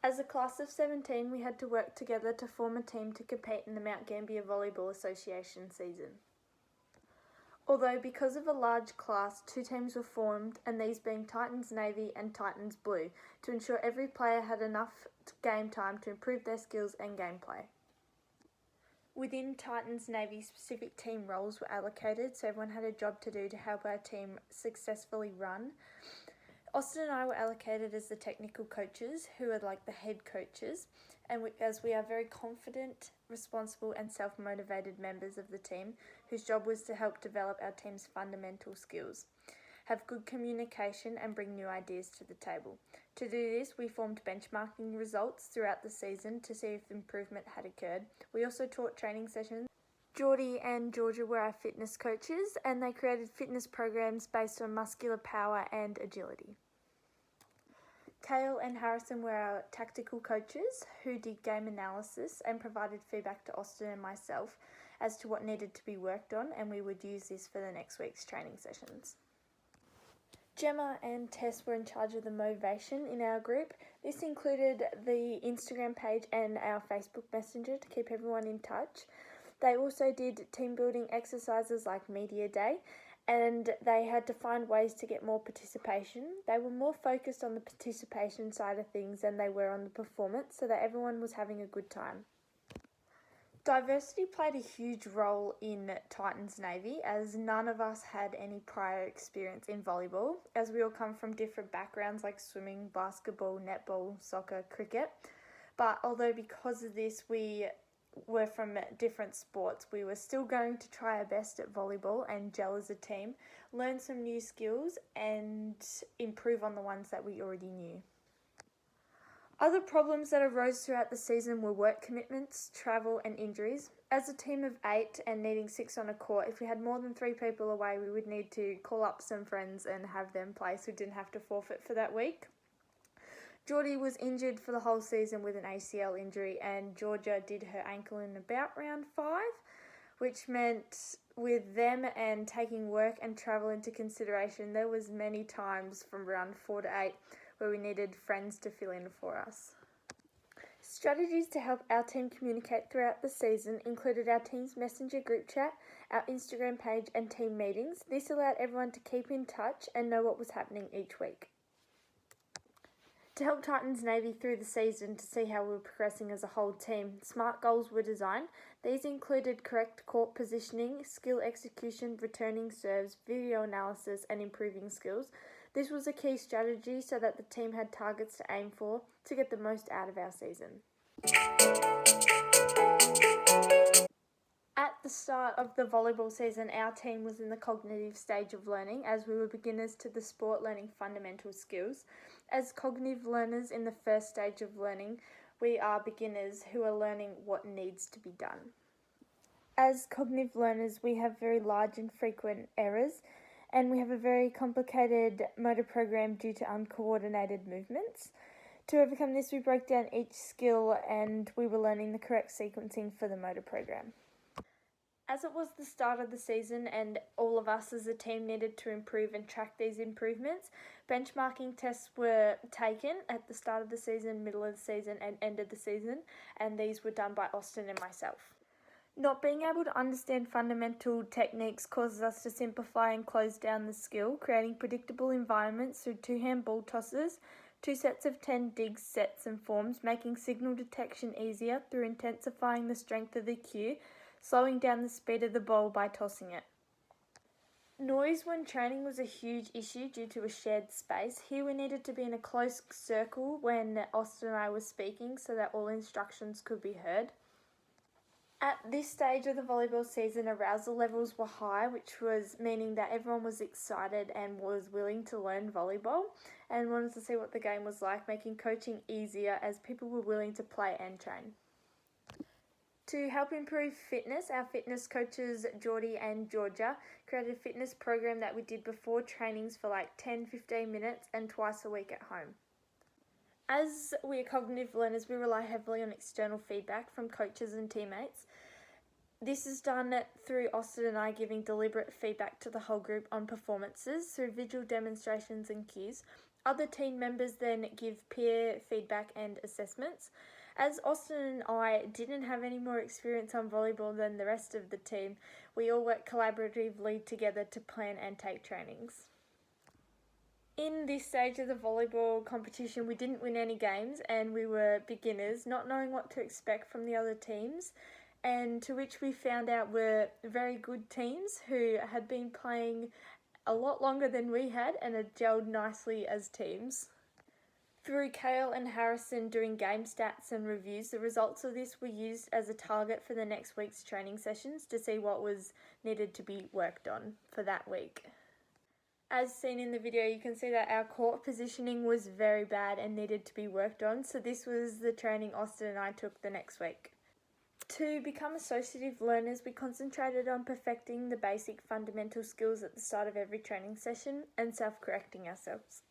As a class of 17, we had to work together to form a team to compete in the Mount Gambier Volleyball Association season. Although because of a large class, 2 teams were formed, and these being Titans Navy and Titans Blue, to ensure every player had enough game time to improve their skills and gameplay. Within Titans Navy, specific team roles were allocated, so everyone had a job to do to help our team successfully run. Austin and I were allocated as the technical coaches, who are like the head coaches, and as we are very confident, responsible and self-motivated members of the team, whose job was to help develop our team's fundamental skills, have good communication and bring new ideas to the table. To do this, we formed benchmarking results throughout the season to see if improvement had occurred. We also taught training sessions. Geordie and Georgia were our fitness coaches, and they created fitness programs based on muscular power and agility. Kale and Harrison were our tactical coaches, who did game analysis and provided feedback to Austin and myself as to what needed to be worked on, and we would use this for the next week's training sessions. Gemma and Tess were in charge of the motivation in our group. This included the Instagram page and our Facebook Messenger to keep everyone in touch. They also did team building exercises like Media Day, and they had to find ways to get more participation. They were more focused on the participation side of things than they were on the performance, so that everyone was having a good time. Diversity played a huge role in Titans Navy, as none of us had any prior experience in volleyball, as we all come from different backgrounds like swimming, basketball, netball, soccer, cricket. But although because of this we were from different sports, we were still going to try our best at volleyball and gel as a team, learn some new skills and improve on the ones that we already knew. Other problems that arose throughout the season were work commitments, travel and injuries. As a team of 8 and needing 6 on a court, if we had more than 3 people away, we would need to call up some friends and have them play so we didn't have to forfeit for that week. Geordie was injured for the whole season with an ACL injury, and Georgia did her ankle in about round 5, which meant with them and taking work and travel into consideration, there was many times from round 4 to 8 where we needed friends to fill in for us. Strategies to help our team communicate throughout the season included our team's messenger group chat, our Instagram page and team meetings. This allowed everyone to keep in touch and know what was happening each week. To help Titans Navy through the season to see how we were progressing as a whole team, SMART goals were designed. These included correct court positioning, skill execution, returning serves, video analysis and improving skills. This was a key strategy so that the team had targets to aim for to get the most out of our season. At the start of the volleyball season, our team was in the cognitive stage of learning, as we were beginners to the sport, learning fundamental skills. As cognitive learners in the first stage of learning, we are beginners who are learning what needs to be done. As cognitive learners, we have very large and frequent errors, and we have a very complicated motor program due to uncoordinated movements. To overcome this, we broke down each skill and we were learning the correct sequencing for the motor program. As it was the start of the season and all of us as a team needed to improve and track these improvements, benchmarking tests were taken at the start of the season, middle of the season and end of the season, and these were done by Austin and myself. Not being able to understand fundamental techniques causes us to simplify and close down the skill, creating predictable environments through 2-hand ball tosses, 2 sets of 10 digs, sets and forms, making signal detection easier through intensifying the strength of the cue, slowing down the speed of the ball by tossing it. Noise when training was a huge issue due to a shared space. Here we needed to be in a close circle when Austin and I were speaking so that all instructions could be heard. At this stage of the volleyball season, arousal levels were high, which was meaning that everyone was excited and was willing to learn volleyball and wanted to see what the game was like, making coaching easier as people were willing to play and train. To help improve fitness, our fitness coaches Geordie and Georgia created a fitness program that we did before trainings for like 10-15 minutes and twice a week at home. As we are cognitive learners, we rely heavily on external feedback from coaches and teammates. This is done through Austin and I giving deliberate feedback to the whole group on performances through visual demonstrations and cues. Other team members then give peer feedback and assessments. As Austin and I didn't have any more experience on volleyball than the rest of the team, we all worked collaboratively together to plan and take trainings. In this stage of the volleyball competition, we didn't win any games and we were beginners, not knowing what to expect from the other teams, and to which we found out were very good teams who had been playing a lot longer than we had and had gelled nicely as teams. Through Kale and Harrison doing game stats and reviews, the results of this were used as a target for the next week's training sessions to see what was needed to be worked on for that week. As seen in the video, you can see that our court positioning was very bad and needed to be worked on, so this was the training Austin and I took the next week. To become associative learners, we concentrated on perfecting the basic fundamental skills at the start of every training session and self-correcting ourselves.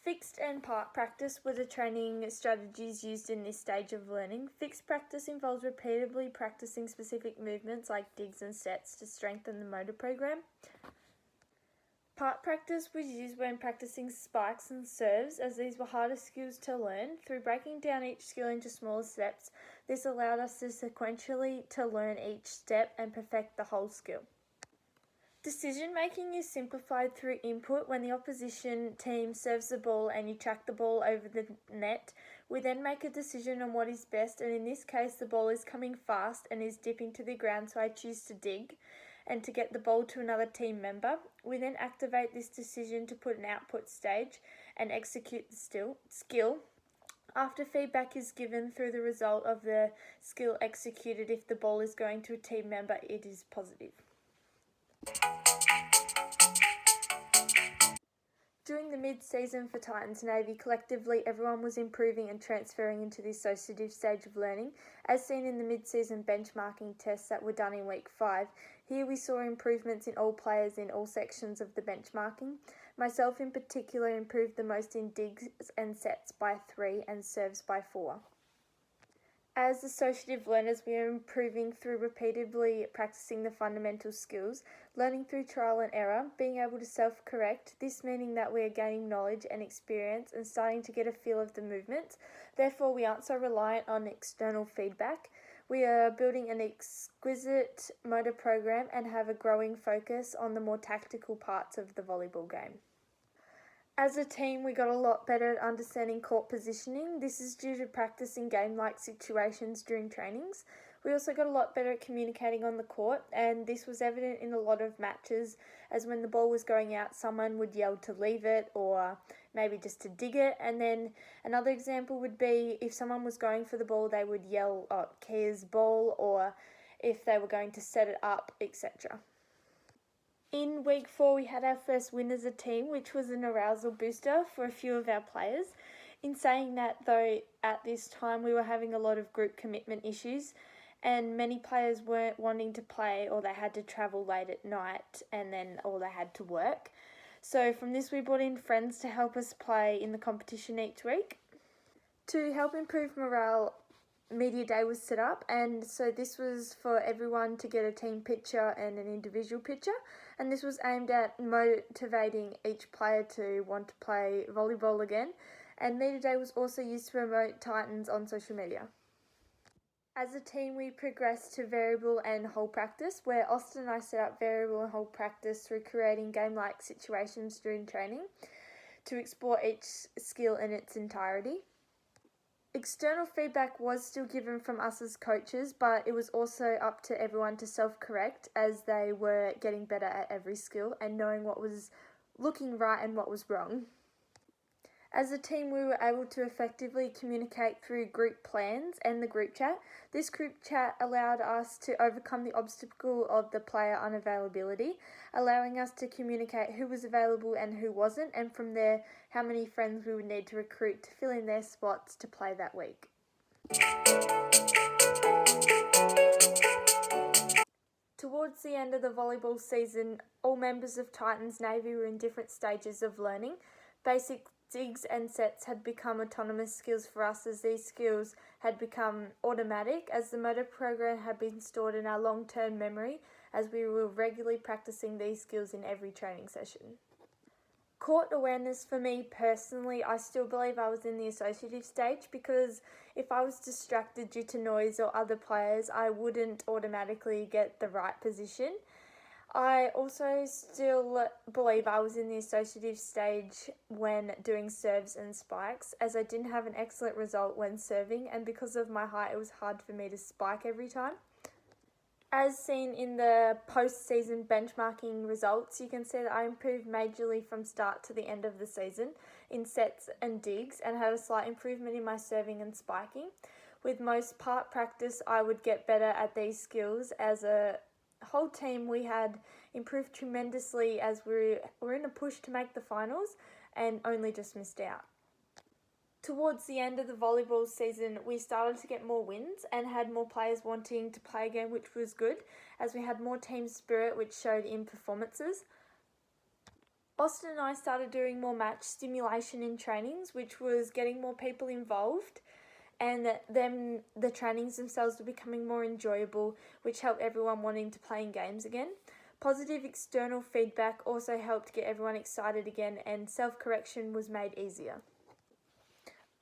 Fixed and part practice were the training strategies used in this stage of learning. Fixed practice involves repeatedly practicing specific movements like digs and sets to strengthen the motor program. Part practice was used when practicing spikes and serves, as these were harder skills to learn. Through breaking down each skill into smaller steps, this allowed us to sequentially to learn each step and perfect the whole skill. Decision making is simplified through input. When the opposition team serves the ball and you track the ball over the net, we then make a decision on what is best, and in this case the ball is coming fast and is dipping to the ground, so I choose to dig and to get the ball to another team member. We then activate this decision to put an output stage and execute the skill. After feedback is given through the result of the skill executed, if the ball is going to a team member, it is positive. During the mid-season for Titans Navy, collectively everyone was improving and transferring into the associative stage of learning, as seen in the mid-season benchmarking tests that were done in week 5. Here we saw improvements in all players in all sections of the benchmarking. Myself in particular improved the most in digs and sets by 3 and serves by 4. As associative learners, we are improving through repeatedly practicing the fundamental skills, learning through trial and error, being able to self-correct, this meaning that we are gaining knowledge and experience and starting to get a feel of the movements. Therefore, we aren't so reliant on external feedback. We are building an exquisite motor program and have a growing focus on the more tactical parts of the volleyball game. As a team, we got a lot better at understanding court positioning. This is due to practicing game-like situations during trainings. We also got a lot better at communicating on the court, and this was evident in a lot of matches, as when the ball was going out, someone would yell to leave it or maybe just to dig it. And then another example would be if someone was going for the ball, they would yell, "Oh, Kia's ball," or if they were going to set it up, etc. In week 4, we had our first win as a team, which was an arousal booster for a few of our players. In saying that, though, at this time we were having a lot of group commitment issues and many players weren't wanting to play, or they had to travel late at night or they had to work. So from this we brought in friends to help us play in the competition each week. To help improve morale, Media Day was set up, and so this was for everyone to get a team picture and an individual picture, and this was aimed at motivating each player to want to play volleyball again. And Media Day was also used to promote Titans on social media. As a team, we progressed to variable and whole practice, where Austin and I set up variable and whole practice through creating game-like situations during training to explore each skill in its entirety. External feedback was still given from us as coaches, but it was also up to everyone to self-correct as they were getting better at every skill and knowing what was looking right and what was wrong. As a team, we were able to effectively communicate through group plans and the group chat. This group chat allowed us to overcome the obstacle of the player unavailability, allowing us to communicate who was available and who wasn't, and from there, how many friends we would need to recruit to fill in their spots to play that week. Towards the end of the volleyball season, all members of Titans Navy were in different stages of learning. Basic digs and sets had become autonomous skills for us, as these skills had become automatic, as the motor program had been stored in our long-term memory, as we were regularly practicing these skills in every training session. Court awareness for me personally, I still believe I was in the associative stage, because if I was distracted due to noise or other players, I wouldn't automatically get the right position. I also still believe I was in the associative stage when doing serves and spikes, as I didn't have an excellent result when serving, and because of my height it was hard for me to spike every time. As seen in the post-season benchmarking results, you can see that I improved majorly from start to the end of the season in sets and digs, and had a slight improvement in my serving and spiking. With most part practice, I would get better at these skills. As a whole team, we had improved tremendously, as we're in a push to make the finals and only just missed out. Towards the end of the volleyball season, we started to get more wins and had more players wanting to play again, which was good, as we had more team spirit, which showed in performances. Austin and I started doing more match stimulation in trainings, which was getting more people involved, and then the trainings themselves were becoming more enjoyable, which helped everyone wanting to play in games again. Positive external feedback also helped get everyone excited again, and self-correction was made easier.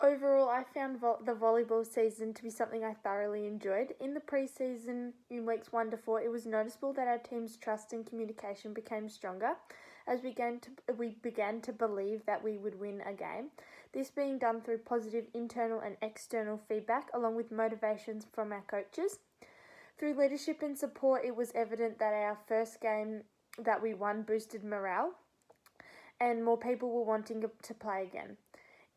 Overall, I found the volleyball season to be something I thoroughly enjoyed. In the pre-season, in weeks 1 to 4, it was noticeable that our team's trust and communication became stronger, as we began to believe that we would win a game. This being done through positive internal and external feedback, along with motivations from our coaches. Through leadership and support, it was evident that our first game that we won boosted morale, and more people were wanting to play again.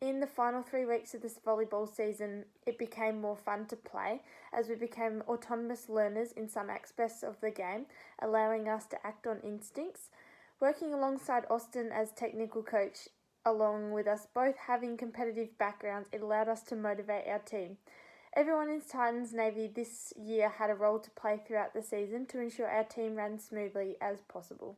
In the final 3 weeks of this volleyball season, it became more fun to play, as we became autonomous learners in some aspects of the game, allowing us to act on instincts. Working alongside Austin as technical coach, along with us both having competitive backgrounds, it allowed us to motivate our team. Everyone in Titans Navy this year had a role to play throughout the season to ensure our team ran smoothly as possible.